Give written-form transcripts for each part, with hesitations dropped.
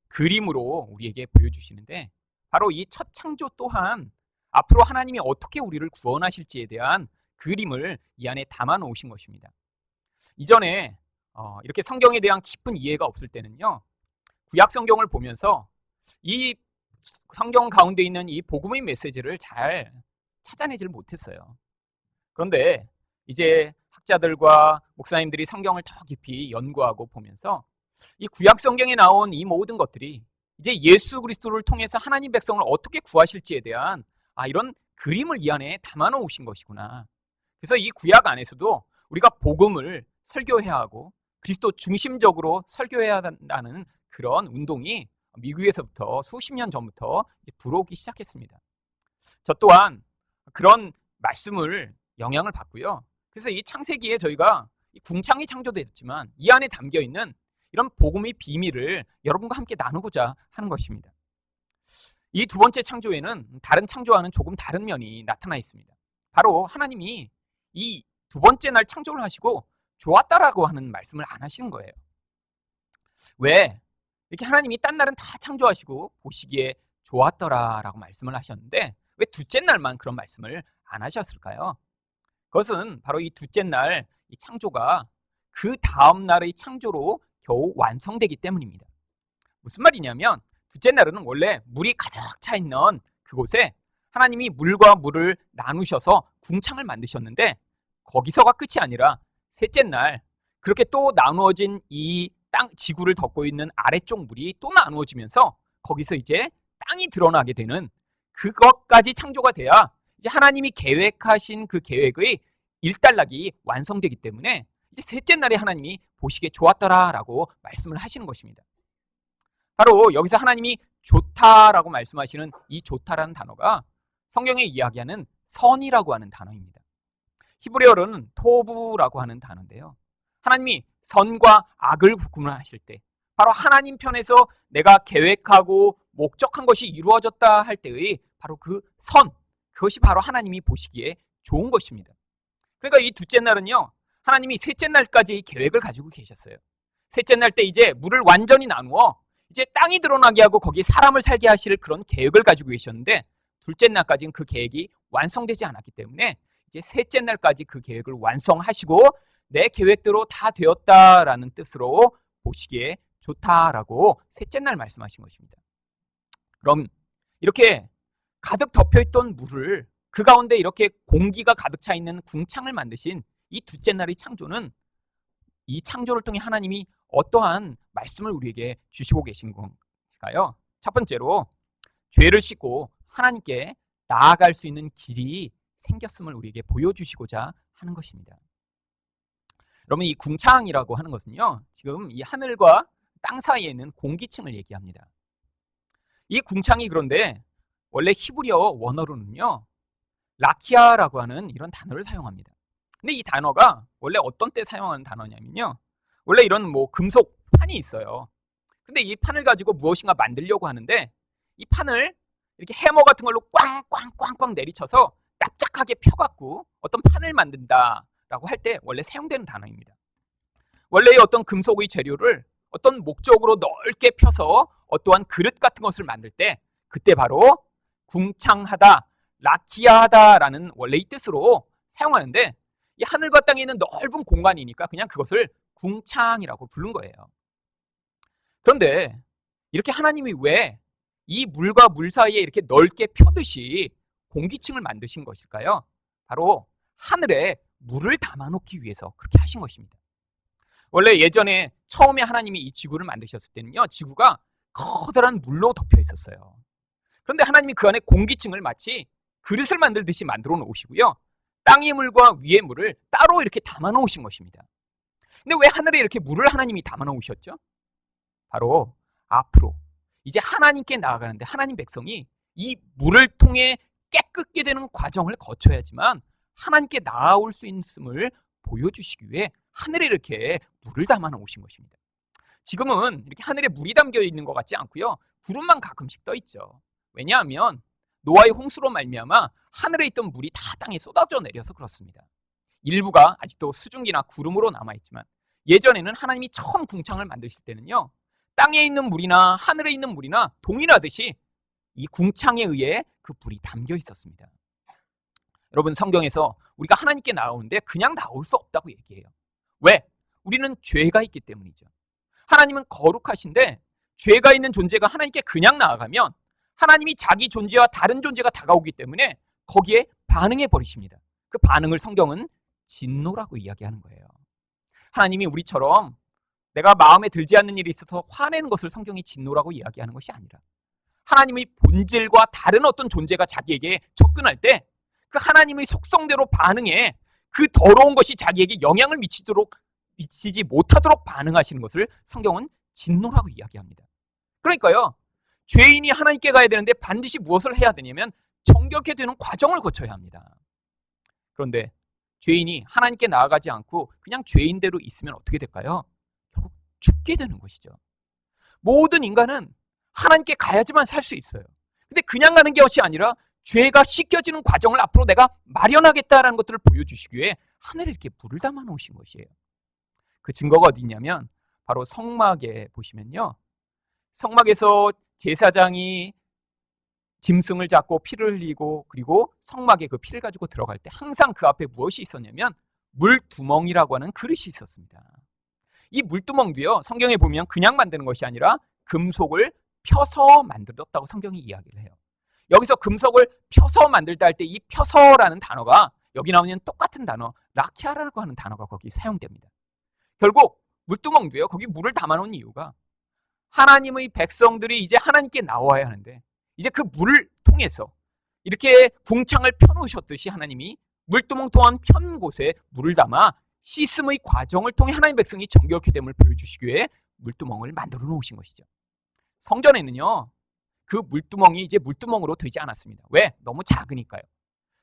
그림으로 우리에게 보여주시는데, 바로 이 첫 창조 또한 앞으로 하나님이 어떻게 우리를 구원하실지에 대한 그림을 이 안에 담아 놓으신 것입니다. 이전에 이렇게 성경에 대한 깊은 이해가 없을 때는요, 구약 성경을 보면서 이 성경 가운데 있는 이 복음의 메시지를 잘 찾아내질 못했어요. 그런데 이제 학자들과 목사님들이 성경을 더 깊이 연구하고 보면서 이 구약 성경에 나온 이 모든 것들이 이제 예수 그리스도를 통해서 하나님 백성을 어떻게 구하실지에 대한 이런 그림을 이 안에 담아 놓으신 것이구나. 그래서 이 구약 안에서도 우리가 복음을 설교해야 하고 그리스도 중심적으로 설교해야 한다는 그런 운동이 미국에서부터 수십 년 전부터 불어오기 시작했습니다. 저 또한 그런 말씀을 영향을 받고요. 그래서 이 창세기에 저희가 궁창이 창조됐지만 이 안에 담겨 있는 이런 복음의 비밀을 여러분과 함께 나누고자 하는 것입니다. 이 두 번째 창조에는 다른 창조와는 조금 다른 면이 나타나 있습니다. 바로 하나님이 이 두 번째 날 창조를 하시고 좋았다라고 하는 말씀을 안 하시는 거예요. 왜? 이렇게 하나님이 딴 날은 다 창조하시고 보시기에 좋았더라라고 말씀을 하셨는데 왜 둘째 날만 그런 말씀을 안 하셨을까요? 그것은 바로 이 둘째 날 이 창조가 그 다음 날의 창조로 겨우 완성되기 때문입니다. 무슨 말이냐면 둘째 날은 원래 물이 가득 차 있는 그곳에 하나님이 물과 물을 나누셔서 궁창을 만드셨는데 거기서가 끝이 아니라 셋째 날 그렇게 또 나누어진 이 땅 지구를 덮고 있는 아래쪽 물이 또 나누어지면서 거기서 이제 땅이 드러나게 되는 그것까지 창조가 돼야 이제 하나님이 계획하신 그 계획의 일단락이 완성되기 때문에 이제 셋째 날에 하나님이 보시기에 좋았더라라고 말씀을 하시는 것입니다. 바로 여기서 하나님이 좋다라고 말씀하시는 이 좋다라는 단어가 성경에 이야기하는 선이라고 하는 단어입니다. 히브리어로는 토부라고 하는 단어인데요. 하나님이 선과 악을 구분하실 때 바로 하나님 편에서 내가 계획하고 목적한 것이 이루어졌다 할 때의 바로 그 선, 그것이 바로 하나님이 보시기에 좋은 것입니다. 그러니까 이 둘째 날은요, 하나님이 셋째 날까지 계획을 가지고 계셨어요. 셋째 날 때 이제 물을 완전히 나누어 이제 땅이 드러나게 하고 거기에 사람을 살게 하실 그런 계획을 가지고 계셨는데 둘째 날까지는 그 계획이 완성되지 않았기 때문에 이제 셋째 날까지 그 계획을 완성하시고 내 계획대로 다 되었다라는 뜻으로 보시기에 좋다라고 셋째 날 말씀하신 것입니다. 그럼 이렇게 가득 덮여있던 물을 그 가운데 이렇게 공기가 가득 차 있는 궁창을 만드신 이 둘째 날의 창조는 이 창조를 통해 하나님이 어떠한 말씀을 우리에게 주시고 계신 건가요? 첫 번째로 죄를 씻고 하나님께 나아갈 수 있는 길이 생겼음을 우리에게 보여주시고자 하는 것입니다. 여러분, 이 궁창이라고 하는 것은요, 지금 이 하늘과 땅 사이에 있는 공기층을 얘기합니다. 이 궁창이 그런데 원래 히브리어 원어로는요, 라키아라고 하는 이런 단어를 사용합니다. 근데 이 단어가 원래 어떤 때 사용하는 단어냐면요, 원래 이런 금속 판이 있어요. 근데 이 판을 가지고 무엇인가 만들려고 하는데 이 판을 이렇게 해머 같은 걸로 꽝꽝꽝꽝 내리쳐서 납작하게 펴갖고 어떤 판을 만든다라고 할 때 원래 사용되는 단어입니다. 원래 어떤 금속의 재료를 어떤 목적으로 넓게 펴서 어떠한 그릇 같은 것을 만들 때 그때 바로 궁창하다, 라키아하다라는 원래의 뜻으로 사용하는데 이 하늘과 땅에 있는 넓은 공간이니까 그냥 그것을 궁창이라고 부른 거예요. 그런데 이렇게 하나님이 왜 이 물과 물 사이에 이렇게 넓게 펴듯이 공기층을 만드신 것일까요? 바로 하늘에 물을 담아놓기 위해서 그렇게 하신 것입니다. 원래 예전에 처음에 하나님이 이 지구를 만드셨을 때는요, 지구가 커다란 물로 덮여 있었어요. 그런데 하나님이 그 안에 공기층을 마치 그릇을 만들듯이 만들어 놓으시고요, 땅의 물과 위의 물을 따로 이렇게 담아 놓으신 것입니다. 근데 왜 하늘에 이렇게 물을 하나님이 담아 놓으셨죠? 바로 앞으로 이제 하나님께 나아가는데 하나님 백성이 이 물을 통해 깨끗게 되는 과정을 거쳐야지만 하나님께 나아올 수 있음을 보여주시기 위해 하늘에 이렇게 물을 담아 놓으신 것입니다. 지금은 이렇게 하늘에 물이 담겨 있는 것 같지 않고요, 구름만 가끔씩 떠 있죠. 왜냐하면 노아의 홍수로 말미암아 하늘에 있던 물이 다 땅에 쏟아져 내려서 그렇습니다. 일부가 아직도 수증기나 구름으로 남아있지만 예전에는 하나님이 처음 궁창을 만드실 때는요, 땅에 있는 물이나 하늘에 있는 물이나 동일하듯이 이 궁창에 의해 그 물이 담겨 있었습니다. 여러분, 성경에서 우리가 하나님께 나오는데 그냥 나올 수 없다고 얘기해요. 왜? 우리는 죄가 있기 때문이죠. 하나님은 거룩하신데 죄가 있는 존재가 하나님께 그냥 나아가면 하나님이 자기 존재와 다른 존재가 다가오기 때문에 거기에 반응해 버리십니다. 그 반응을 성경은 진노라고 이야기하는 거예요. 하나님이 우리처럼 내가 마음에 들지 않는 일이 있어서 화내는 것을 성경이 진노라고 이야기하는 것이 아니라 하나님의 본질과 다른 어떤 존재가 자기에게 접근할 때 그 하나님의 속성대로 반응해 그 더러운 것이 자기에게 영향을 미치지 못하도록 반응하시는 것을 성경은 진노라고 이야기합니다. 그러니까요, 죄인이 하나님께 가야 되는데 반드시 무엇을 해야 되냐면 정결케 되는 과정을 거쳐야 합니다. 그런데 죄인이 하나님께 나아가지 않고 그냥 죄인대로 있으면 어떻게 될까요? 결국 죽게 되는 것이죠. 모든 인간은 하나님께 가야지만 살 수 있어요. 근데 그냥 가는 것이 아니라 죄가 씻겨지는 과정을 앞으로 내가 마련하겠다라는 것들을 보여주시기 위해 하늘에 이렇게 물을 담아 놓으신 것이에요. 그 증거가 어디 있냐면 바로 성막에 보시면요, 성막에서 제사장이 짐승을 잡고 피를 흘리고 그리고 성막에 그 피를 가지고 들어갈 때 항상 그 앞에 무엇이 있었냐면 물두멍이라고 하는 그릇이 있었습니다. 이 물두멍도요, 성경에 보면 그냥 만드는 것이 아니라 금속을 펴서 만들었다고 성경이 이야기를 해요. 여기서 금속을 펴서 만들다 할 때 이 펴서라는 단어가 여기 나오는 똑같은 단어 라키아라고 하는 단어가 거기 사용됩니다. 결국 물두멍도요, 거기 물을 담아놓은 이유가 하나님의 백성들이 이제 하나님께 나와야 하는데 이제 그 물을 통해서 이렇게 궁창을 펴놓으셨듯이 하나님이 물두멍 또한 편 곳에 물을 담아 씻음의 과정을 통해 하나님의 백성이 정결케 됨을 보여주시기 위해 물두멍을 만들어 놓으신 것이죠. 성전에는요, 그 물두멍이 이제 물두멍으로 되지 않았습니다. 왜? 너무 작으니까요.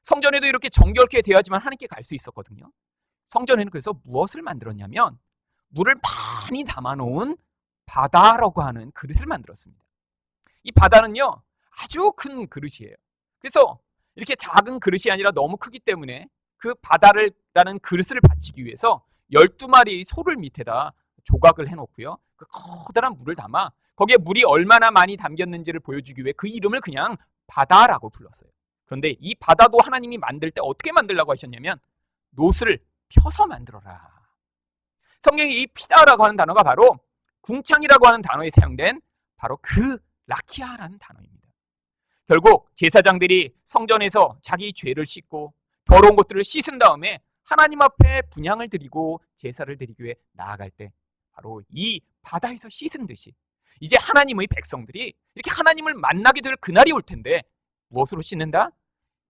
성전에도 이렇게 정결케 되어야지만 하나님께 갈 수 있었거든요. 성전에는 그래서 무엇을 만들었냐면 물을 많이 담아놓은 바다라고 하는 그릇을 만들었습니다. 이 바다는요, 아주 큰 그릇이에요. 그래서 이렇게 작은 그릇이 아니라 너무 크기 때문에 그 바다라는 그릇을 받치기 위해서 12마리의 소를 밑에다 조각을 해놓고요, 그 커다란 물을 담아 거기에 물이 얼마나 많이 담겼는지를 보여주기 위해 그 이름을 그냥 바다라고 불렀어요. 그런데 이 바다도 하나님이 만들 때 어떻게 만들라고 하셨냐면 놋을 펴서 만들어라. 성경에 이 피다라고 하는 단어가 바로 궁창이라고 하는 단어에 사용된 바로 그 라키아라는 단어입니다. 결국 제사장들이 성전에서 자기 죄를 씻고 더러운 것들을 씻은 다음에 하나님 앞에 분향을 드리고 제사를 드리기 위해 나아갈 때 바로 이 바다에서 씻은 듯이 이제 하나님의 백성들이 이렇게 하나님을 만나게 될 그날이 올 텐데 무엇으로 씻는다?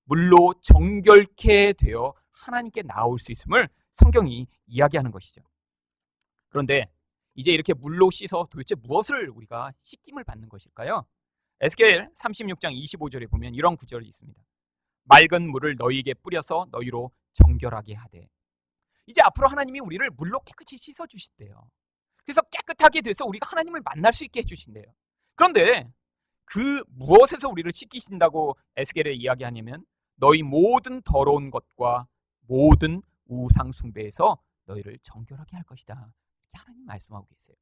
물로 정결케 되어 하나님께 나올 수 있음을 성경이 이야기하는 것이죠. 그런데 이제 이렇게 물로 씻어 도대체 무엇을 우리가 씻김을 받는 것일까요? 에스겔 36장 25절에 보면 이런 구절이 있습니다. 맑은 물을 너희에게 뿌려서 너희로 정결하게 하되. 이제 앞으로 하나님이 우리를 물로 깨끗이 씻어주신대요. 그래서 깨끗하게 돼서 우리가 하나님을 만날 수 있게 해주신대요. 그런데 그 무엇에서 우리를 씻기신다고 에스겔에 이야기하냐면 너희 모든 더러운 것과 모든 우상 숭배에서 너희를 정결하게 할 것이다. 이렇게 하나님 말씀하고 계세요.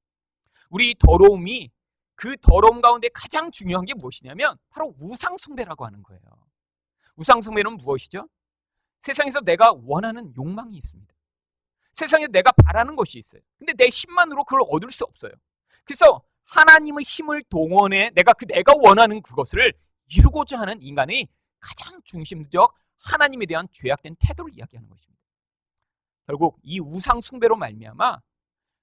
우리 더러움이 그 더러움 가운데 가장 중요한 게 무엇이냐면 바로 우상 숭배라고 하는 거예요. 우상 숭배는 무엇이죠? 세상에서 내가 원하는 욕망이 있습니다. 세상에 내가 바라는 것이 있어요. 근데 내 힘만으로 그걸 얻을 수 없어요. 그래서 하나님의 힘을 동원해 내가 원하는 그것을 이루고자 하는 인간의 가장 중심적 하나님에 대한 죄악된 태도를 이야기하는 것입니다. 결국 이 우상 숭배로 말미암아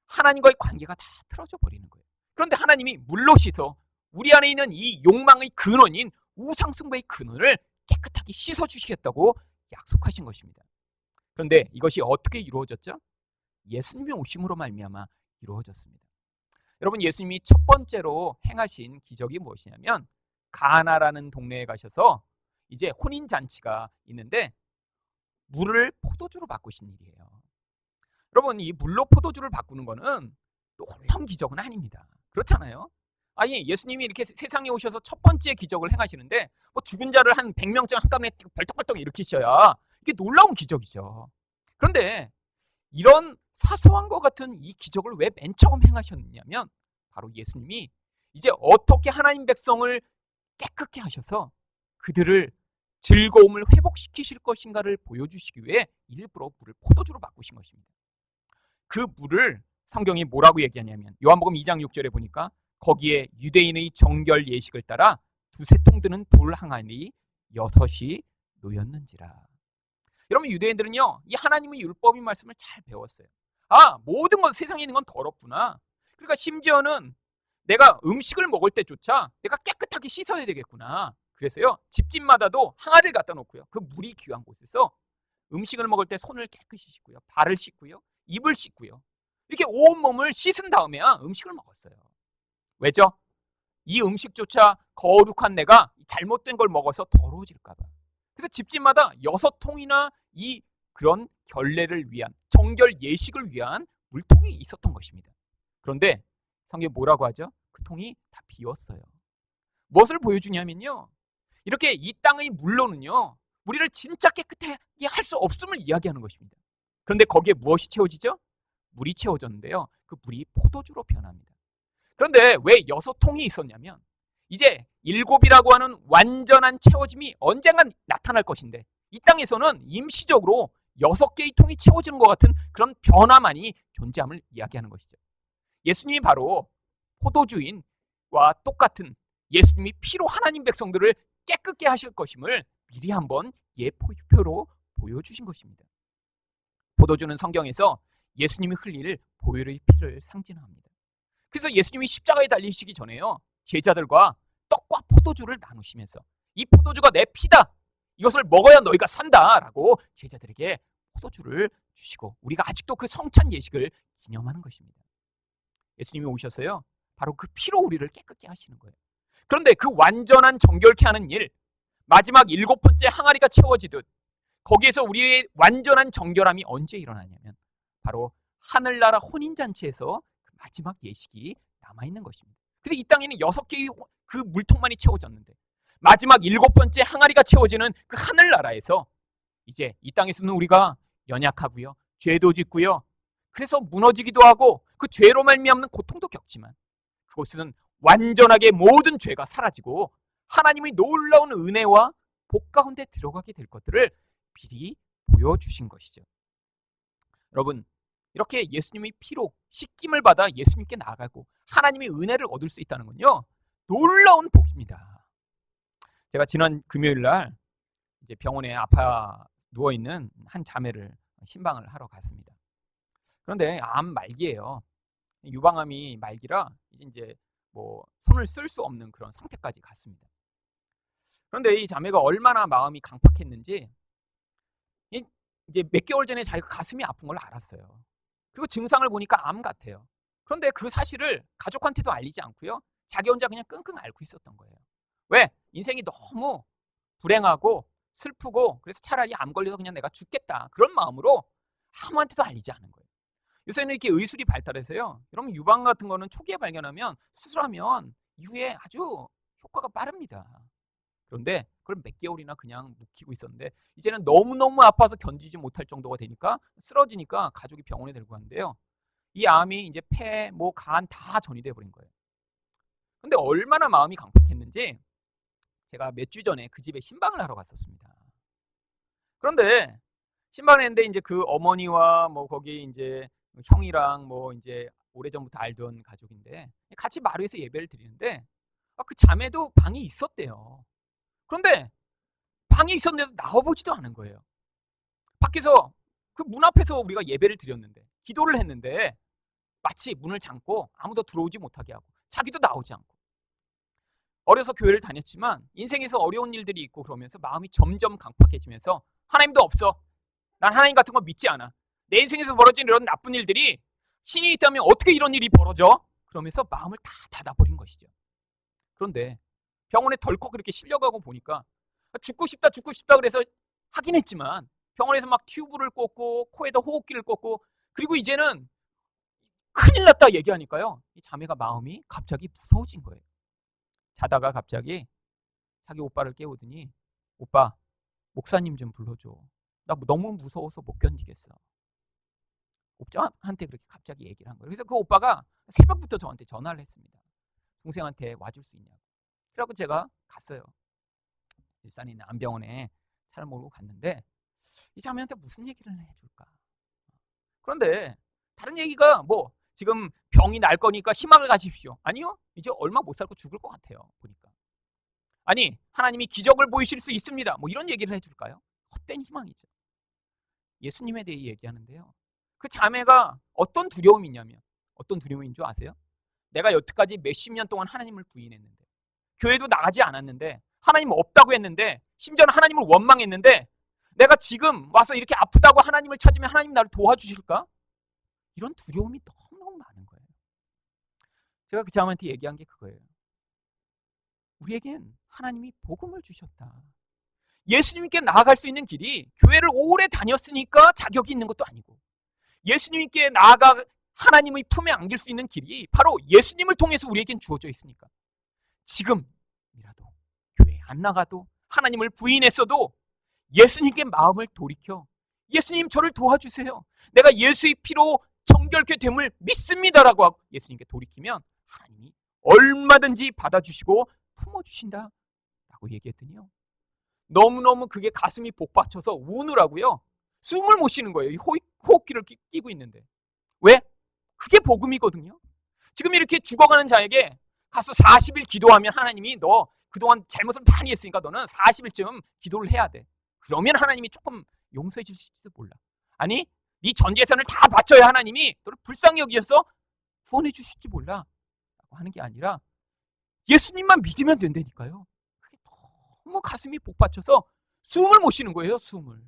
하나님과의 관계가 다 틀어져 버리는 거예요. 그런데 하나님이 물로 씻어 우리 안에 있는 이 욕망의 근원인 우상 숭배의 근원을 깨끗하게 씻어주시겠다고 약속하신 것입니다. 그런데 이것이 어떻게 이루어졌죠? 예수님의 오심으로 말미암아 이루어졌습니다. 여러분, 예수님이 첫 번째로 행하신 기적이 무엇이냐면 가나라는 동네에 가셔서 이제 혼인잔치가 있는데 물을 포도주로 바꾸신 일이에요. 여러분, 이 물로 포도주를 바꾸는 거는 놀라운 기적은 아닙니다. 그렇잖아요? 아니, 예수님이 이렇게 세상에 오셔서 첫 번째 기적을 행하시는데 뭐 죽은 자를 한 100명쯤 한꺼번에 벌떡벌떡 일으키셔야 이게 놀라운 기적이죠. 그런데 이런 사소한 것 같은 이 기적을 왜 맨 처음 행하셨냐면 바로 예수님이 이제 어떻게 하나님 백성을 깨끗게 하셔서 그들을 즐거움을 회복시키실 것인가를 보여주시기 위해 일부러 물을 포도주로 바꾸신 것입니다. 그 물을 성경이 뭐라고 얘기하냐면 요한복음 2장 6절에 보니까 거기에 유대인의 정결 예식을 따라 두세 통 드는 돌 항아리 6이 놓였는지라. 여러분, 유대인들은요, 이 하나님의 율법의 말씀을 잘 배웠어요. 아, 모든 건 세상에 있는 건 더럽구나. 그러니까 심지어는 내가 음식을 먹을 때조차 내가 깨끗하게 씻어야 되겠구나. 그래서요, 집집마다도 항아리를 갖다 놓고요, 그 물이 귀한 곳에서 음식을 먹을 때 손을 깨끗이 씻고요, 발을 씻고요, 입을 씻고요, 이렇게 온몸을 씻은 다음에야 음식을 먹었어요. 왜죠? 이 음식조차 거룩한 내가 잘못된 걸 먹어서 더러워질까 봐. 그래서 집집마다 6통이나 이 그런 결례를 위한, 정결 예식을 위한 물통이 있었던 것입니다. 그런데 성경이 뭐라고 하죠? 그 통이 다 비었어요. 무엇을 보여주냐면요, 이렇게 이 땅의 물로는요, 우리를 진짜 깨끗하게 할 수 없음을 이야기하는 것입니다. 그런데 거기에 무엇이 채워지죠? 물이 채워졌는데요, 그 물이 포도주로 변합니다. 그런데 왜 6통이 있었냐면 이제 7이라고 하는 완전한 채워짐이 언젠간 나타날 것인데 이 땅에서는 임시적으로 6개의 통이 채워지는 것 같은 그런 변화만이 존재함을 이야기하는 것이죠. 예수님이 바로 포도주인과 똑같은, 예수님이 피로 하나님 백성들을 깨끗게 하실 것임을 미리 한번 예표로 보여주신 것입니다. 포도주는 성경에서 예수님이 흘릴 보혈의 피를 상징합니다. 그래서 예수님이 십자가에 달리시기 전에요, 제자들과 떡과 포도주를 나누시면서 이 포도주가 내 피다, 이것을 먹어야 너희가 산다 라고 제자들에게 포도주를 주시고 우리가 아직도 그 성찬 예식을 기념하는 것입니다. 예수님이 오셔서요, 바로 그 피로 우리를 깨끗게 하시는 거예요. 그런데 그 완전한 정결케 하는 일, 마지막 7번째 항아리가 채워지듯 거기에서 우리의 완전한 정결함이 언제 일어나냐면 바로 하늘나라 혼인잔치에서 그 마지막 예식이 남아있는 것입니다. 그래서 이 땅에는 6개의 그 물통만이 채워졌는데 마지막 7번째 항아리가 채워지는 그 하늘나라에서 이제 이 땅에서는 우리가 연약하고요, 죄도 짓고요, 그래서 무너지기도 하고 그 죄로 말미암는 고통도 겪지만 그곳은 완전하게 모든 죄가 사라지고 하나님의 놀라운 은혜와 복 가운데 들어가게 될 것들을 미리 보여주신 것이죠. 여러분, 이렇게 예수님의 피로 씻김을 받아 예수님께 나아가고 하나님의 은혜를 얻을 수 있다는 건요, 놀라운 복입니다. 제가 지난 금요일 날 이제 병원에 아파 누워 있는 한 자매를 신방을 하러 갔습니다. 그런데 암 말기예요. 유방암이 말기라 이제 뭐 손을 쓸 수 없는 그런 상태까지 갔습니다. 그런데 이 자매가 얼마나 마음이 강팍했는지 이제 몇 개월 전에 자기가 가슴이 아픈 걸 알았어요. 그리고 증상을 보니까 암 같아요. 그런데 그 사실을 가족한테도 알리지 않고요, 자기 혼자 그냥 끙끙 앓고 있었던 거예요. 왜? 인생이 너무 불행하고 슬프고 그래서 차라리 암 걸려서 그냥 내가 죽겠다, 그런 마음으로 아무한테도 알리지 않은 거예요. 요새는 이렇게 의술이 발달해서요, 여러분 유방 같은 거는 초기에 발견하면 수술하면 이후에 아주 효과가 빠릅니다. 그런데 그걸 몇 개월이나 그냥 묵히고 있었는데 이제는 너무너무 아파서 견디지 못할 정도가 되니까 쓰러지니까 가족이 병원에 데리고 갔는데요, 이 암이 이제 폐, 뭐 간 다 전이돼 버린 거예요. 근데 얼마나 마음이 강팍했는지 제가 몇 주 전에 그 집에 신방을 하러 갔었습니다. 그런데 신방을 했는데 이제 그 어머니와 뭐 거기 이제 형이랑 뭐 이제 오래전부터 알던 가족인데 같이 마루에서 예배를 드리는데 그 자매도 방이 있었대요. 그런데 방에 있었는데도 나와보지도 않은 거예요. 밖에서 그 문 앞에서 우리가 예배를 드렸는데 기도를 했는데 마치 문을 잠고 아무도 들어오지 못하게 하고 자기도 나오지 않고, 어려서 교회를 다녔지만 인생에서 어려운 일들이 있고 그러면서 마음이 점점 강팍해지면서 하나님도 없어, 난 하나님 같은 거 믿지 않아, 내 인생에서 벌어진 이런 나쁜 일들이 신이 있다면 어떻게 이런 일이 벌어져? 그러면서 마음을 다 닫아버린 것이죠. 그런데 병원에 덜컥 그렇게 실려가고 보니까 죽고 싶다 그래서 하긴 했지만 병원에서 막 튜브를 꽂고 코에다 호흡기를 꽂고 그리고 이제는 큰일 났다 얘기하니까요, 이 자매가 마음이 갑자기 무서워진 거예요. 자다가 갑자기 자기 오빠를 깨우더니 오빠, 목사님 좀 불러줘, 나 너무 무서워서 못 견디겠어. 오빠한테 그렇게 갑자기 얘기를 한 거예요. 그래서 그 오빠가 새벽부터 저한테 전화를 했습니다. 동생한테 와줄 수 있냐고. 그래갖고 제가 갔어요. 일산에 있는 안병원에 차를 몰고 갔는데 이 자매한테 무슨 얘기를 해줄까? 그런데 다른 얘기가 뭐 지금 병이 날 거니까 희망을 가지십시오. 아니요. 이제 얼마 못 살고 죽을 것 같아요. 보니까. 아니 하나님이 기적을 보이실 수 있습니다. 뭐 이런 얘기를 해줄까요? 헛된 희망이죠. 예수님에 대해 얘기하는데요. 그 자매가 어떤 두려움이 있냐면 어떤 두려움인 줄 아세요? 내가 여태까지 몇십 년 동안 하나님을 부인했는데 교회도 나가지 않았는데 하나님 없다고 했는데 심지어는 하나님을 원망했는데 내가 지금 와서 이렇게 아프다고 하나님을 찾으면 하나님 나를 도와주실까? 이런 두려움이 너무너무 많은 거예요. 제가 그 자매한테 얘기한 게 그거예요. 우리에겐 하나님이 복음을 주셨다. 예수님께 나아갈 수 있는 길이 교회를 오래 다녔으니까 자격이 있는 것도 아니고 예수님께 나아가 하나님의 품에 안길 수 있는 길이 바로 예수님을 통해서 우리에겐 주어져 있으니까 지금이라도 교회에 안 나가도 하나님을 부인했어도 예수님께 마음을 돌이켜 예수님 저를 도와주세요. 내가 예수의 피로 정결케 됨을 믿습니다라고 하고 예수님께 돌이키면 하나님이 얼마든지 받아주시고 품어주신다 라고 얘기했더니요. 너무너무 그게 가슴이 복받쳐서 우느라고요. 숨을 못 쉬는 거예요. 호흡기를 끼고 있는데. 왜? 그게 복음이거든요. 지금 이렇게 죽어가는 자에게 가서 40일 기도하면 하나님이 너 그동안 잘못을 많이 했으니까 너는 40일쯤 기도를 해야 돼. 그러면 하나님이 조금 용서해 주실지도 몰라. 아니 네 전 재산을 다 바쳐야 하나님이 너를 불쌍히 여기셔서 구원해 주실지 몰라 라고 하는 게 아니라 예수님만 믿으면 된다니까요. 그게 너무 가슴이 복받쳐서 숨을 못 쉬는 거예요. 숨을.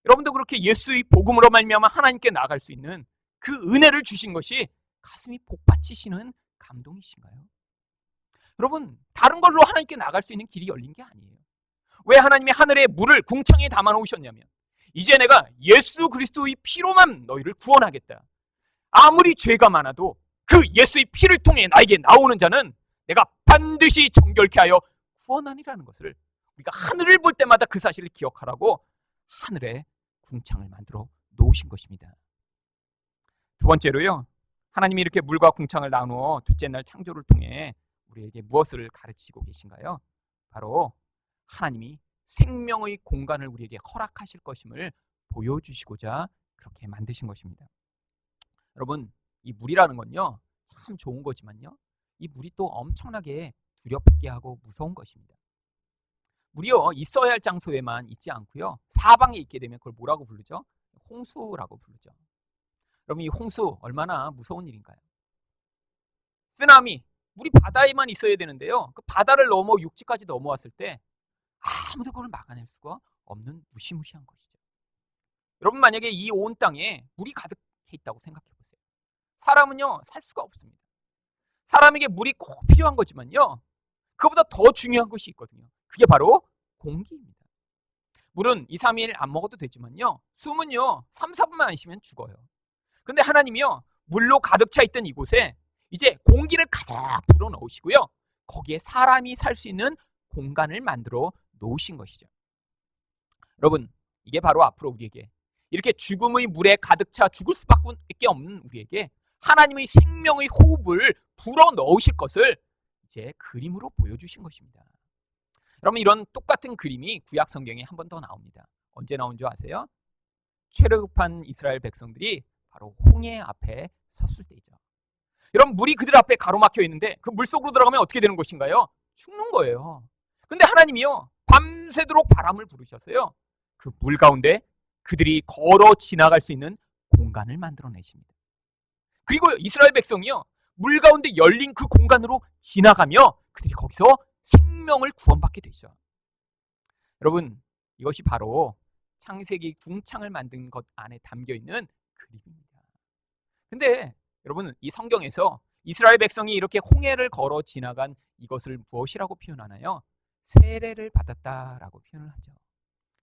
여러분도 그렇게 예수의 복음으로 말미암아 하나님께 나아갈 수 있는 그 은혜를 주신 것이 가슴이 복받치시는 감동이신가요? 여러분 다른 걸로 하나님께 나아갈 수 있는 길이 열린 게 아니에요. 왜 하나님이 하늘에 물을 궁창에 담아 놓으셨냐면 이제 내가 예수 그리스도의 피로만 너희를 구원하겠다. 아무리 죄가 많아도 그 예수의 피를 통해 나에게 나오는 자는 내가 반드시 정결케 하여 구원하리라는 것을 우리가 하늘을 볼 때마다 그 사실을 기억하라고 하늘에 궁창을 만들어 놓으신 것입니다. 두 번째로요. 하나님이 이렇게 물과 궁창을 나누어 둘째 날 창조를 통해 우리에게 무엇을 가르치고 계신가요? 바로 하나님이 생명의 공간을 우리에게 허락하실 것임을 보여주시고자 그렇게 만드신 것입니다. 여러분 이 물이라는 건요 참 좋은 거지만요 이 물이 또 엄청나게 두렵게 하고 무서운 것입니다. 물이요 있어야 할 장소에만 있지 않고요 사방에 있게 되면 그걸 뭐라고 부르죠? 홍수라고 부르죠. 여러분 이 홍수 얼마나 무서운 일인가요? 쓰나미 물이 바다에만 있어야 되는데요 그 바다를 넘어 육지까지 넘어왔을 때 아무도 그걸 막아낼 수가 없는 무시무시한 것이죠. 여러분 만약에 이 온 땅에 물이 가득해 있다고 생각해 보세요. 사람은요 살 수가 없습니다. 사람에게 물이 꼭 필요한 거지만요 그보다 더 중요한 것이 있거든요. 그게 바로 공기입니다. 물은 2, 3일 안 먹어도 되지만요 숨은요 3, 4분만 안 쉬면 죽어요. 그런데 하나님이요 물로 가득 차 있던 이곳에 이제 공기를 가득 불어넣으시고요 거기에 사람이 살 수 있는 공간을 만들어 놓으신 것이죠. 여러분 이게 바로 앞으로 우리에게 이렇게 죽음의 물에 가득 차 죽을 수밖에 없는 우리에게 하나님의 생명의 호흡을 불어넣으실 것을 이제 그림으로 보여주신 것입니다. 여러분 이런 똑같은 그림이 구약 성경에 한 번 더 나옵니다. 언제 나온 줄 아세요? 출애굽한 이스라엘 백성들이 바로 홍해 앞에 섰을 때이죠. 여러분 물이 그들 앞에 가로막혀 있는데 그 물 속으로 들어가면 어떻게 되는 것인가요? 죽는 거예요. 근데 하나님이요 밤새도록 바람을 부르셔서요 그 물 가운데 그들이 걸어 지나갈 수 있는 공간을 만들어내십니다. 그리고 이스라엘 백성이요 물 가운데 열린 그 공간으로 지나가며 그들이 거기서 생명을 구원받게 되죠. 여러분 이것이 바로 창세기 궁창을 만든 것 안에 담겨있는 그림입니다. 근데 여러분 이 성경에서 이스라엘 백성이 이렇게 홍해를 걸어 지나간 이것을 무엇이라고 표현하나요? 세례를 받았다라고 표현을 하죠.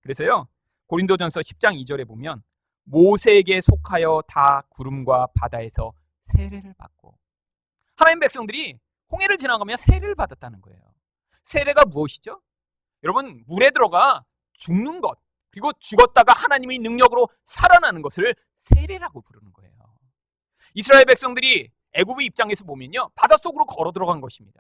그래서요 고린도전서 10장 2절에 보면 모세에게 속하여 다 구름과 바다에서 세례를 받고 하나님 백성들이 홍해를 지나가며 세례를 받았다는 거예요. 세례가 무엇이죠? 여러분 물에 들어가 죽는 것 그리고 죽었다가 하나님의 능력으로 살아나는 것을 세례라고 부르는 거예요. 이스라엘 백성들이 애굽의 입장에서 보면요, 바닷속으로 걸어 들어간 것입니다.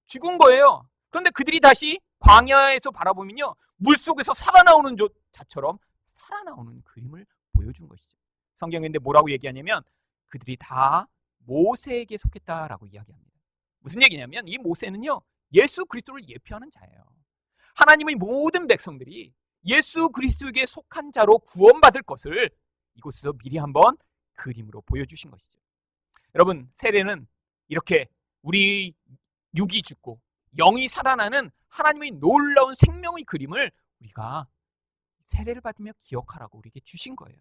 죽은 거예요. 그런데 그들이 다시 광야에서 바라보면요, 물속에서 살아나오는 자처럼 살아나오는 그림을 보여준 것이죠. 성경에 근데 뭐라고 얘기하냐면 그들이 다 모세에게 속했다라고 이야기합니다. 무슨 얘기냐면 이 모세는요, 예수 그리스도를 예표하는 자예요. 하나님의 모든 백성들이 예수 그리스도에게 속한 자로 구원받을 것을 이곳에서 미리 한번 그림으로 보여주신 것이죠. 여러분, 세례는 이렇게 우리 육이 죽고 영이 살아나는 하나님의 놀라운 생명의 그림을 우리가 세례를 받으며 기억하라고 우리에게 주신 거예요.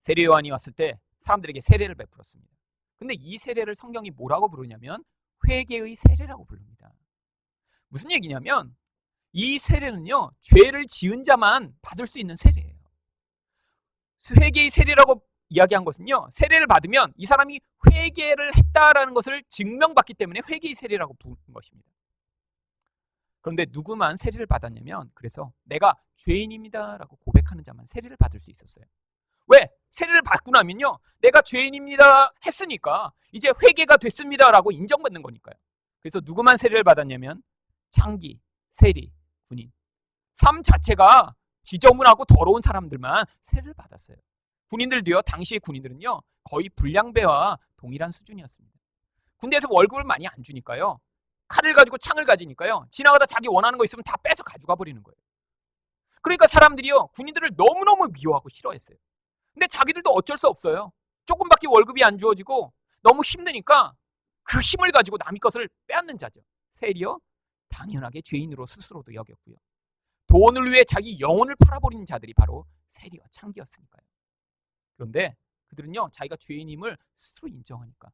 세례 요한이 왔을 때 사람들에게 세례를 베풀었습니다. 근데 이 세례를 성경이 뭐라고 부르냐면 회개의 세례라고 부릅니다. 무슨 얘기냐면 이 세례는요, 죄를 지은 자만 받을 수 있는 세례예요. 회개의 세례라고 이야기한 것은요, 세례를 받으면 이 사람이 회개를 했다라는 것을 증명받기 때문에 회개의 세례라고 부르는 것입니다. 그런데 누구만 세례를 받았냐면, 그래서 내가 죄인입니다라고 고백하는 자만 세례를 받을 수 있었어요. 왜? 세례를 받고 나면요, 내가 죄인입니다 했으니까 이제 회개가 됐습니다라고 인정받는 거니까요. 그래서 누구만 세례를 받았냐면 창기, 세리, 군인, 삶 자체가 지저분하고 더러운 사람들만 세례를 받았어요. 군인들도요, 당시의 군인들은요, 거의 불량배와 동일한 수준이었습니다. 군대에서 월급을 많이 안 주니까요, 칼을 가지고 창을 가지니까요, 지나가다 자기 원하는 거 있으면 다 빼서 가져가 버리는 거예요. 그러니까 사람들이요, 군인들을 너무너무 미워하고 싫어했어요. 근데 자기들도 어쩔 수 없어요. 조금밖에 월급이 안 주어지고 너무 힘드니까 그 힘을 가지고 남의 것을 빼앗는 자죠. 세리요, 당연하게 죄인으로 스스로도 여겼고요. 돈을 위해 자기 영혼을 팔아버리는 자들이 바로 세리와 창기였으니까요. 그런데 그들은요, 자기가 죄인임을 스스로 인정하니까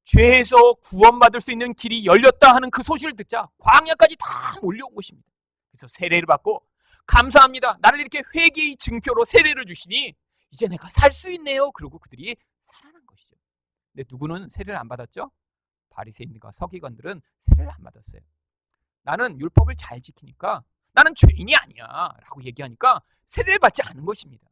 죄에서 구원받을 수 있는 길이 열렸다 하는 그 소식을 듣자 광야까지 다 몰려온 것입니다. 그래서 세례를 받고 감사합니다, 나를 이렇게 회개의 증표로 세례를 주시니 이제 내가 살 수 있네요. 그러고 그들이 살아난 것이죠. 근데 누구는 세례를 안 받았죠? 바리새인들과 서기관들은 세례를 안 받았어요. 나는 율법을 잘 지키니까 나는 죄인이 아니야 라고 얘기하니까 세례를 받지 않은 것입니다.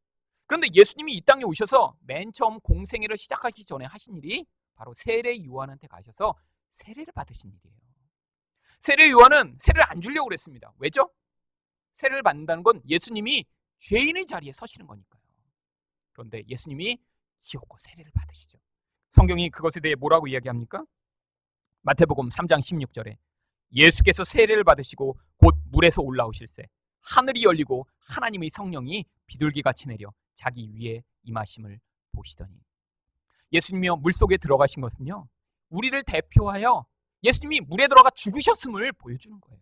그런데 예수님이 이 땅에 오셔서 맨 처음 공생애를 시작하기 전에 하신 일이 바로 세례 요한한테 가셔서 세례를 받으신 일이에요. 세례 요한은 세례를 안 주려고 그랬습니다. 왜죠? 세례를 받는다는 건 예수님이 죄인의 자리에 서시는 거니까요. 그런데 예수님이 기어코 세례를 받으시죠. 성경이 그것에 대해 뭐라고 이야기합니까? 마태복음 3장 16절에 예수께서 세례를 받으시고 곧 물에서 올라오실새 하늘이 열리고 하나님의 성령이 비둘기같이 내려 자기 위에 임하심을 보시더니, 예수님이요, 물속에 들어가신 것은요, 우리를 대표하여 예수님이 물에 들어가 죽으셨음을 보여주는 거예요.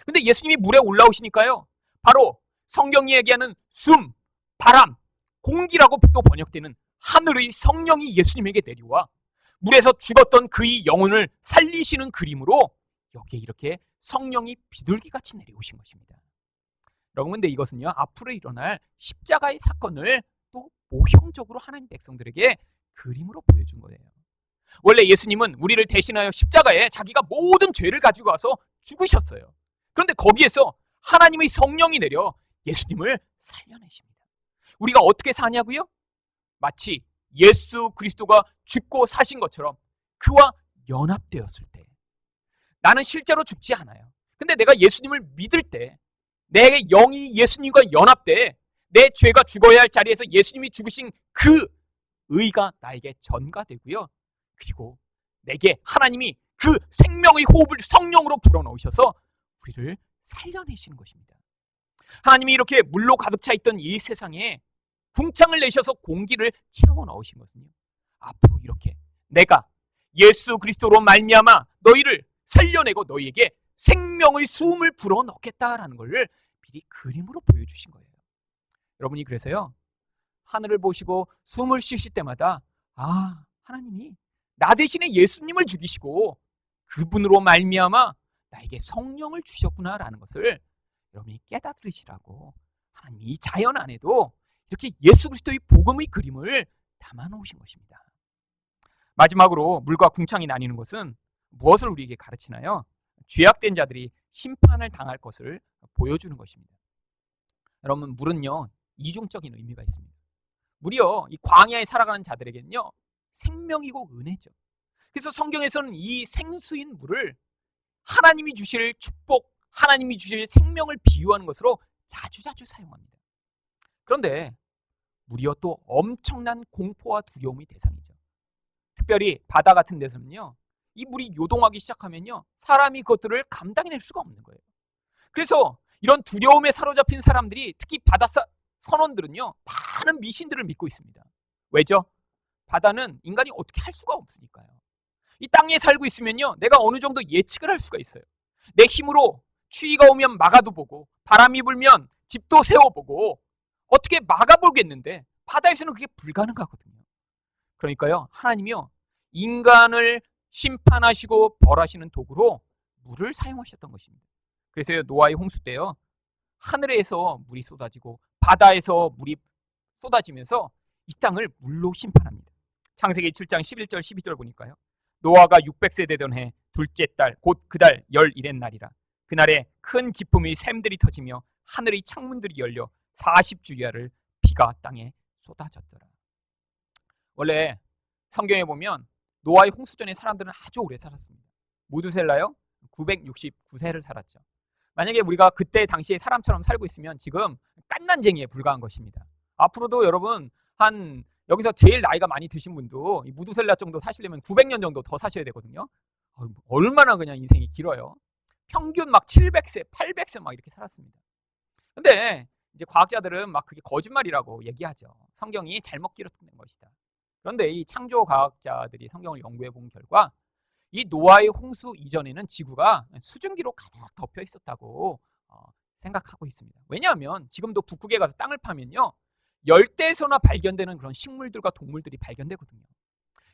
근데 예수님이 물에 올라오시니까요, 바로 성경이 얘기하는 숨, 바람, 공기라고 또 번역되는 하늘의 성령이 예수님에게 내려와 물에서 죽었던 그의 영혼을 살리시는 그림으로 여기에 이렇게 성령이 비둘기같이 내려오신 것입니다. 여러분, 근데 이것은요, 앞으로 일어날 십자가의 사건을 또 모형적으로 하나님 백성들에게 그림으로 보여준 거예요. 원래 예수님은 우리를 대신하여 십자가에 자기가 모든 죄를 가지고 와서 죽으셨어요. 그런데 거기에서 하나님의 성령이 내려 예수님을 살려내십니다. 우리가 어떻게 사냐고요? 마치 예수 그리스도가 죽고 사신 것처럼 그와 연합되었을 때, 나는 실제로 죽지 않아요. 근데 내가 예수님을 믿을 때, 내 영이 예수님과 연합돼 내 죄가 죽어야 할 자리에서 예수님이 죽으신 그 의가 나에게 전가되고요. 그리고 내게 하나님이 그 생명의 호흡을 성령으로 불어넣으셔서 우리를 살려내시는 것입니다. 하나님이 이렇게 물로 가득 차 있던 이 세상에 궁창을 내셔서 공기를 채워 넣으신 것은요, 앞으로 이렇게 내가 예수 그리스도로 말미암아 너희를 살려내고 너희에게 생명의 숨을 불어넣겠다라는 것을 미리 그림으로 보여주신 거예요. 여러분이 그래서요, 하늘을 보시고 숨을 쉬실 때마다 하나님이 나 대신에 예수님을 죽이시고 그분으로 말미암아 나에게 성령을 주셨구나라는 것을 여러분이 깨닫으시라고 하나님이 이 자연 안에도 이렇게 예수 그리스도의 복음의 그림을 담아 놓으신 것입니다. 마지막으로 물과 궁창이 나뉘는 것은 무엇을 우리에게 가르치나요? 죄악된 자들이 심판을 당할 것을 보여주는 것입니다. 여러분, 물은요, 이중적인 의미가 있습니다. 물이요, 이 광야에 살아가는 자들에게는요, 생명이고 은혜죠. 그래서 성경에서는 이 생수인 물을 하나님이 주실 축복, 하나님이 주실 생명을 비유하는 것으로 자주자주 사용합니다. 그런데 물이요, 또 엄청난 공포와 두려움의 대상이죠. 특별히 바다 같은 데서는요, 이 물이 요동하기 시작하면요, 사람이 그것들을 감당해낼 수가 없는 거예요. 그래서 이런 두려움에 사로잡힌 사람들이, 특히 바다 선원들은요, 많은 미신들을 믿고 있습니다. 왜죠? 바다는 인간이 어떻게 할 수가 없으니까요. 이 땅에 살고 있으면요, 내가 어느 정도 예측을 할 수가 있어요. 내 힘으로 추위가 오면 막아도 보고, 바람이 불면 집도 세워보고, 어떻게 막아보겠는데 바다에서는 그게 불가능하거든요. 그러니까요, 하나님이요, 인간을 심판하시고 벌하시는 도구로 물을 사용하셨던 것입니다. 그래서 노아의 홍수 때요, 하늘에서 물이 쏟아지고 바다에서 물이 쏟아지면서 이 땅을 물로 심판합니다. 창세기 7장 11절 12절 보니까요, 노아가 600세 되던 해 둘째 달 곧 그달 11의 날이라. 그날에 큰 기쁨의 샘들이 터지며 하늘의 창문들이 열려 40주야를 비가 땅에 쏟아졌더라. 원래 성경에 보면 노아의 홍수 전에 사람들은 아주 오래 살았습니다. 무두셀라요 969세를 살았죠. 만약에 우리가 그때 당시에 사람처럼 살고 있으면 지금 깐난쟁이에 불과한 것입니다. 앞으로도 여러분, 한 여기서 제일 나이가 많이 드신 분도 이 무두셀라 정도 사시려면 900년 정도 더 사셔야 되거든요. 얼마나 그냥 인생이 길어요. 평균 막 700세, 800세 막 이렇게 살았습니다. 근데 이제 과학자들은 막 그게 거짓말이라고 얘기하죠. 성경이 잘못 기록된 것이다. 그런데 이 창조 과학자들이 성경을 연구해 본 결과 이 노아의 홍수 이전에는 지구가 수증기로 가득 덮여 있었다고 생각하고 있습니다. 왜냐하면 지금도 북극에 가서 땅을 파면요, 열대에서나 발견되는 그런 식물들과 동물들이 발견되거든요.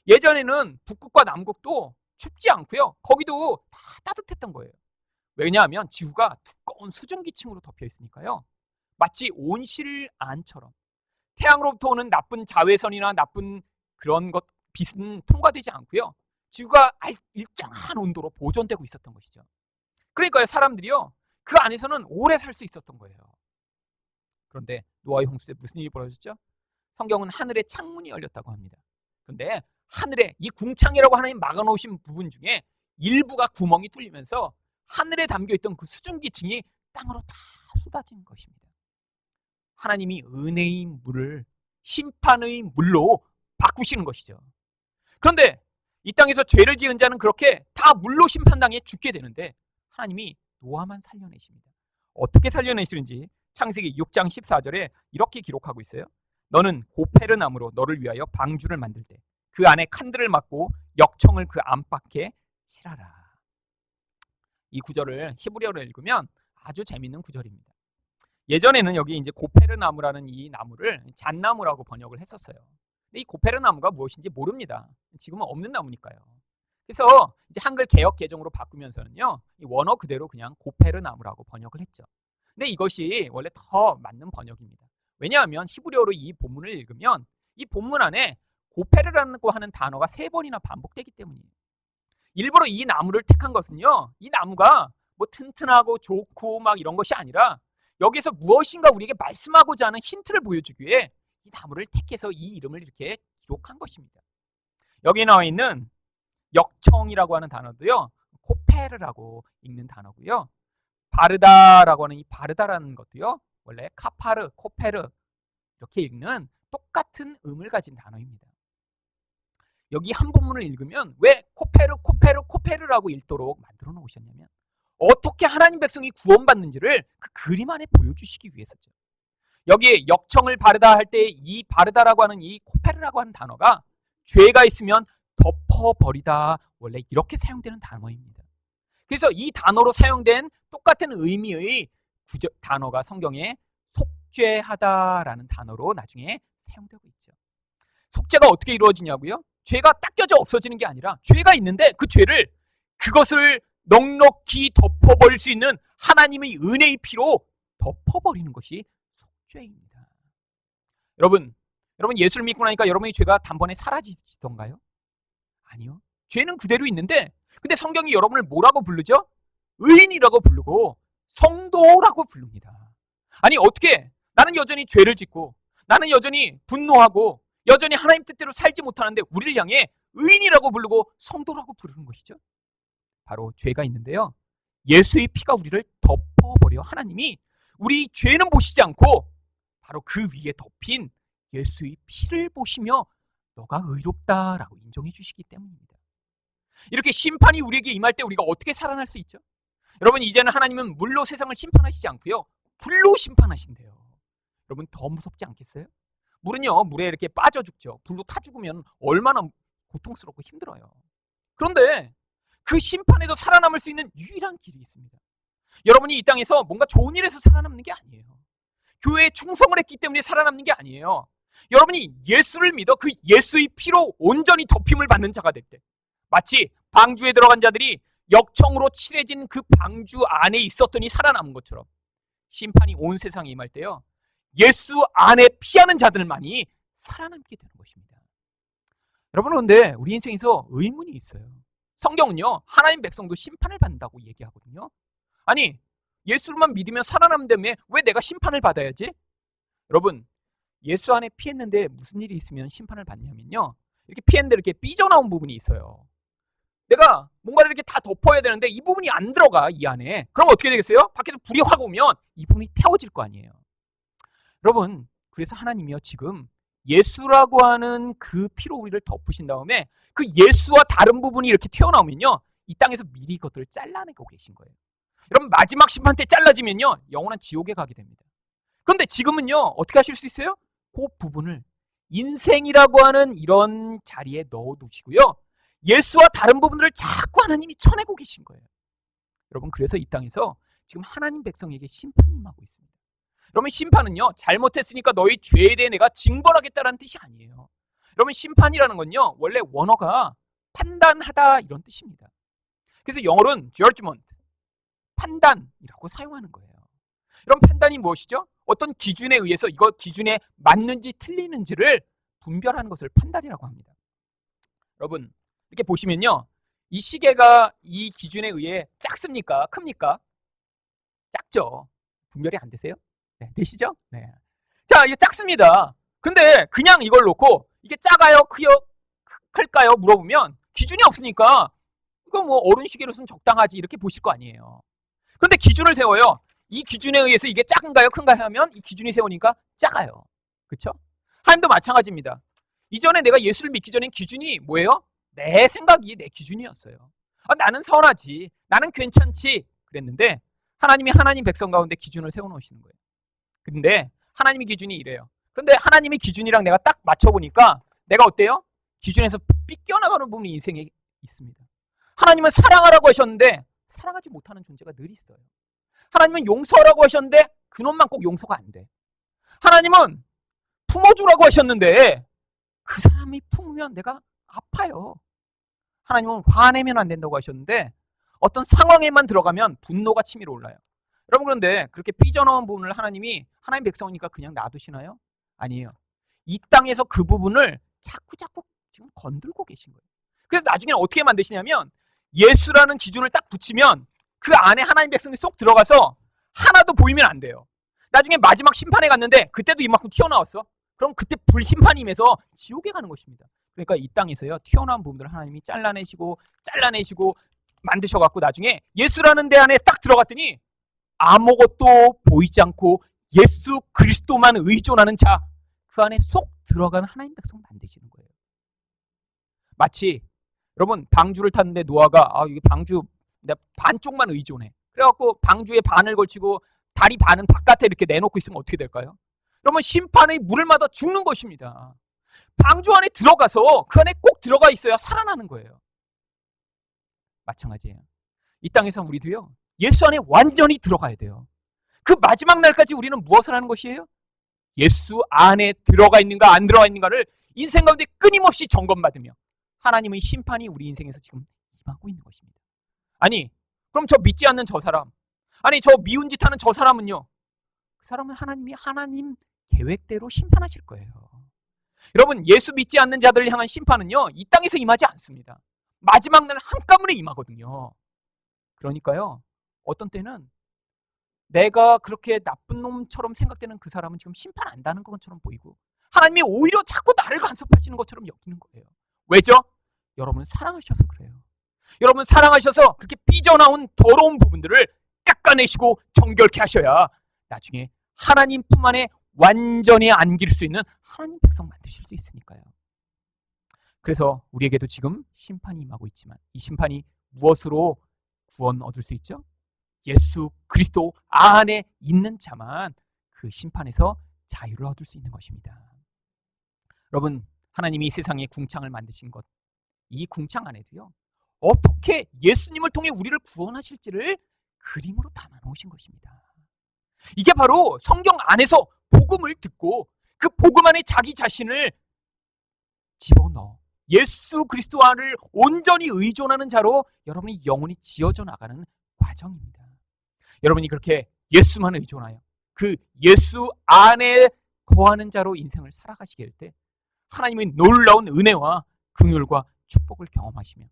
예전에는 북극과 남극도 춥지 않고요, 거기도 다 따뜻했던 거예요. 왜냐하면 지구가 두꺼운 수증기층으로 덮여 있으니까요. 마치 온실안처럼 태양으로부터 오는 나쁜 자외선이나 나쁜 그런 것 빛은 통과되지 않고요, 지구가 일정한 온도로 보존되고 있었던 것이죠. 그러니까요, 사람들이요, 그 안에서는 오래 살 수 있었던 거예요. 그런데 노아의 홍수 때 무슨 일이 벌어졌죠? 성경은 하늘의 창문이 열렸다고 합니다. 그런데 하늘에 이 궁창이라고 하나님 막아놓으신 부분 중에 일부가 구멍이 뚫리면서 하늘에 담겨있던 그 수증기층이 땅으로 다 쏟아진 것입니다. 하나님이 은혜의 물을 심판의 물로 바꾸시는 것이죠. 그런데 이 땅에서 죄를 지은 자는 그렇게 다 물로 심판당해 죽게 되는데 하나님이 노아만 살려내십니다. 어떻게 살려내시는지 창세기 6장 14절에 이렇게 기록하고 있어요. 너는 고페르 나무로 너를 위하여 방주를 만들 때 그 안에 칸들을 막고 역청을 그 안팎에 칠하라. 이 구절을 히브리어로 읽으면 아주 재밌는 구절입니다. 예전에는 여기 이제 고페르 나무라는 이 나무를 잣나무라고 번역을 했었어요. 근데 이 고페르 나무가 무엇인지 모릅니다. 지금은 없는 나무니까요. 그래서 이제 한글 개역 개정으로 바꾸면서는요, 이 원어 그대로 그냥 고페르 나무라고 번역을 했죠. 근데 이것이 원래 더 맞는 번역입니다. 왜냐하면 히브리어로 이 본문을 읽으면 이 본문 안에 고페르라고 하는 단어가 3번이나 반복되기 때문이에요. 일부러 이 나무를 택한 것은요, 이 나무가 뭐 튼튼하고 좋고 막 이런 것이 아니라 여기서 무엇인가 우리에게 말씀하고자 하는 힌트를 보여주기 위해 이 나무를 택해서 이 이름을 이렇게 기록한 것입니다. 여기 나와 있는 역청이라고 하는 단어도요, 코페르라고 읽는 단어고요. 바르다라고 하는 이 바르다라는 것도요, 원래 카파르, 코페르 이렇게 읽는 똑같은 음을 가진 단어입니다. 여기 한 본문을 읽으면 왜 코페르, 코페르, 코페르라고 읽도록 만들어 놓으셨냐면 어떻게 하나님 백성이 구원받는지를 그 그림 안에 보여주시기 위해서죠. 여기에 역청을 바르다 할 때 이 바르다라고 하는 이 코페르라고 하는 단어가 죄가 있으면 덮어버리다, 원래 이렇게 사용되는 단어입니다. 그래서 이 단어로 사용된 똑같은 의미의 단어가 성경에 속죄하다라는 단어로 나중에 사용되고 있죠. 속죄가 어떻게 이루어지냐고요? 죄가 닦여져 없어지는 게 아니라 죄가 있는데 그 죄를 그것을 넉넉히 덮어버릴 수 있는 하나님의 은혜의 피로 덮어버리는 것이 속죄입니다. 여러분 예수를 믿고 나니까 여러분의 죄가 단번에 사라지던가요? 아니요. 죄는 그대로 있는데 근데 성경이 여러분을 뭐라고 부르죠? 의인이라고 부르고 성도라고 부릅니다. 아니 어떻게 나는 여전히 죄를 짓고 나는 여전히 분노하고 여전히 하나님 뜻대로 살지 못하는데 우리를 향해 의인이라고 부르고 성도라고 부르는 것이죠. 바로 죄가 있는데요. 예수의 피가 우리를 덮어버려 하나님이 우리 죄는 보시지 않고 바로 그 위에 덮인 예수의 피를 보시며 너가 의롭다라고 인정해 주시기 때문입니다. 이렇게 심판이 우리에게 임할 때 우리가 어떻게 살아날 수 있죠? 여러분 이제는 하나님은 물로 세상을 심판하시지 않고요. 불로 심판하신대요. 여러분 더 무섭지 않겠어요? 물은요 물에 이렇게 빠져 죽죠. 불로 타 죽으면 얼마나 고통스럽고 힘들어요. 그런데 그 심판에도 살아남을 수 있는 유일한 길이 있습니다. 여러분이 이 땅에서 뭔가 좋은 일에서 살아남는 게 아니에요. 교회에 충성을 했기 때문에 살아남는 게 아니에요. 여러분이 예수를 믿어 그 예수의 피로 온전히 덮임을 받는 자가 될 때, 마치 방주에 들어간 자들이 역청으로 칠해진 그 방주 안에 있었더니 살아남은 것처럼 심판이 온 세상에 임할 때요, 예수 안에 피하는 자들만이 살아남게 되는 것입니다. 여러분 그런데 우리 인생에서 의문이 있어요. 성경은요 하나님 백성도 심판을 받는다고 얘기하거든요. 아니 예수만 믿으면 살아남다며 왜 내가 심판을 받아야지? 여러분 예수 안에 피했는데 무슨 일이 있으면 심판을 받냐면요, 이렇게 피했는데 이렇게 삐져나온 부분이 있어요. 내가 뭔가를 이렇게 다 덮어야 되는데 이 부분이 안 들어가 이 안에. 그럼 어떻게 되겠어요? 밖에서 불이 확 오면 이 부분이 태워질 거 아니에요. 여러분 그래서 하나님이요 지금 예수라고 하는 그 피로 우리를 덮으신 다음에 그 예수와 다른 부분이 이렇게 튀어나오면요 이 땅에서 미리 그것들을 잘라내고 계신 거예요. 여러분 마지막 심판 때 잘라지면요 영원한 지옥에 가게 됩니다. 그런데 지금은요 어떻게 하실 수 있어요? 그 부분을 인생이라고 하는 이런 자리에 넣어두시고요 예수와 다른 부분들을 자꾸 하나님이 쳐내고 계신 거예요. 여러분 그래서 이 땅에서 지금 하나님 백성에게 심판이 임하고 있습니다. 여러분 심판은요 잘못했으니까 너희 죄에 대해 내가 징벌하겠다라는 뜻이 아니에요. 여러분 심판이라는 건요 원래 원어가 판단하다 이런 뜻입니다. 그래서 영어로는 judgment, 판단이라고 사용하는 거예요. 여러분 판단이 무엇이죠? 어떤 기준에 의해서 이거 기준에 맞는지 틀리는지를 분별하는 것을 판단이라고 합니다. 여러분 이렇게 보시면요 이 시계가 이 기준에 의해 작습니까? 큽니까? 작죠. 분별이 안 되세요? 네, 되시죠? 네. 자, 이거 작습니다. 근데 그냥 이걸 놓고 이게 작아요? 클까요? 물어보면 기준이 없으니까 이거 뭐 어른 시계로서는 적당하지 이렇게 보실 거 아니에요. 그런데 기준을 세워요. 이 기준에 의해서 이게 작은가요? 큰가요? 하면 이 기준이 세우니까 작아요. 그렇죠? 하나님도 마찬가지입니다. 이전에 내가 예수를 믿기 전엔 기준이 뭐예요? 내 생각이 내 기준이었어요. 나는 선하지, 나는 괜찮지 그랬는데 하나님이 하나님 백성 가운데 기준을 세워놓으시는 거예요. 근데 하나님의 기준이 이래요. 그런데 하나님의 기준이랑 내가 딱 맞춰보니까 내가 어때요? 기준에서 삐껴나가는 부분이 인생에 있습니다. 하나님은 사랑하라고 하셨는데 사랑하지 못하는 존재가 늘 있어요. 하나님은 용서하라고 하셨는데 그놈만 꼭 용서가 안 돼. 하나님은 품어주라고 하셨는데 그 사람이 품으면 내가 아파요. 하나님은 화내면 안 된다고 하셨는데 어떤 상황에만 들어가면 분노가 치밀어 올라요. 여러분 그런데 그렇게 삐져나온 부분을 하나님이 하나님 백성이니까 그냥 놔두시나요? 아니에요. 이 땅에서 그 부분을 자꾸 지금 건들고 계신 거예요. 그래서 나중에는 어떻게 만드시냐면 예수라는 기준을 딱 붙이면 그 안에 하나님 백성이 쏙 들어가서 하나도 보이면 안 돼요. 나중에 마지막 심판에 갔는데 그때도 이만큼 튀어나왔어. 그럼 그때 불심판이 임해서 지옥에 가는 것입니다. 그러니까 이 땅에서요 튀어나온 부분들을 하나님이 잘라내시고 만드셔갖고 나중에 예수라는 데 안에 딱 들어갔더니 아무것도 보이지 않고 예수 그리스도만 의존하는 자, 그 안에 쏙 들어가는 하나님 백성 만드시는 거예요. 마치 여러분 방주를 탔는데 노아가 이게 방주 내가 반쪽만 의존해. 그래갖고 방주에 반을 걸치고 다리 반은 바깥에 이렇게 내놓고 있으면 어떻게 될까요? 여러분 심판의 물을 맞아 죽는 것입니다. 방주 안에 들어가서 그 안에 꼭 들어가 있어야 살아나는 거예요. 마찬가지예요. 이 땅에서 우리도요 예수 안에 완전히 들어가야 돼요. 그 마지막 날까지 우리는 무엇을 하는 것이에요? 예수 안에 들어가 있는가 안 들어가 있는가를 인생 가운데 끊임없이 점검받으며 하나님의 심판이 우리 인생에서 지금 임하고 있는 것입니다. 아니 그럼 저 믿지 않는 저 사람, 아니 저 미운 짓 하는 저 사람은요, 그 사람은 하나님이 하나님 계획대로 심판하실 거예요. 여러분 예수 믿지 않는 자들을 향한 심판은요 이 땅에서 임하지 않습니다. 마지막 날 한꺼번에 임하거든요. 그러니까요 어떤 때는 내가 그렇게 나쁜 놈처럼 생각되는 그 사람은 지금 심판 안 당하는 것처럼 보이고 하나님이 오히려 자꾸 나를 간섭하시는 것처럼 여기는 거예요. 왜죠? 여러분은 사랑하셔서 그래요. 여러분 사랑하셔서 그렇게 삐져나온 더러운 부분들을 깎아내시고 정결케 하셔야 나중에 하나님 품 안에 완전히 안길 수 있는 하나님 백성 만드실 수 있으니까요. 그래서 우리에게도 지금 심판이 임하고 있지만 이 심판이 무엇으로 구원 얻을 수 있죠? 예수 그리스도 안에 있는 자만 그 심판에서 자유를 얻을 수 있는 것입니다. 여러분, 하나님이 세상에 궁창을 만드신 것, 이 궁창 안에도요, 어떻게 예수님을 통해 우리를 구원하실지를 그림으로 담아 놓으신 것입니다. 이게 바로 성경 안에서 복음을 듣고 그 복음 안에 자기 자신을 집어넣어 예수 그리스도를 온전히 의존하는 자로 여러분이 영혼이 지어져 나가는 과정입니다. 여러분이 그렇게 예수만 의존하여 그 예수 안에 거하는 자로 인생을 살아가시게 될 때 하나님의 놀라운 은혜와 긍휼과 축복을 경험하시며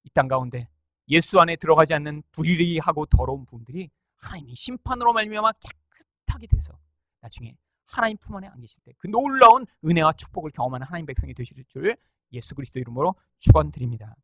이 땅 가운데 예수 안에 들어가지 않는 불의하고 더러운 부분들이 하나님이 심판으로 말미암아 깨끗하게 돼서 나중에 하나님 품 안에 안기실 때 그 놀라운 은혜와 축복을 경험하는 하나님 백성이 되실 줄 예수 그리스도 이름으로 축원드립니다.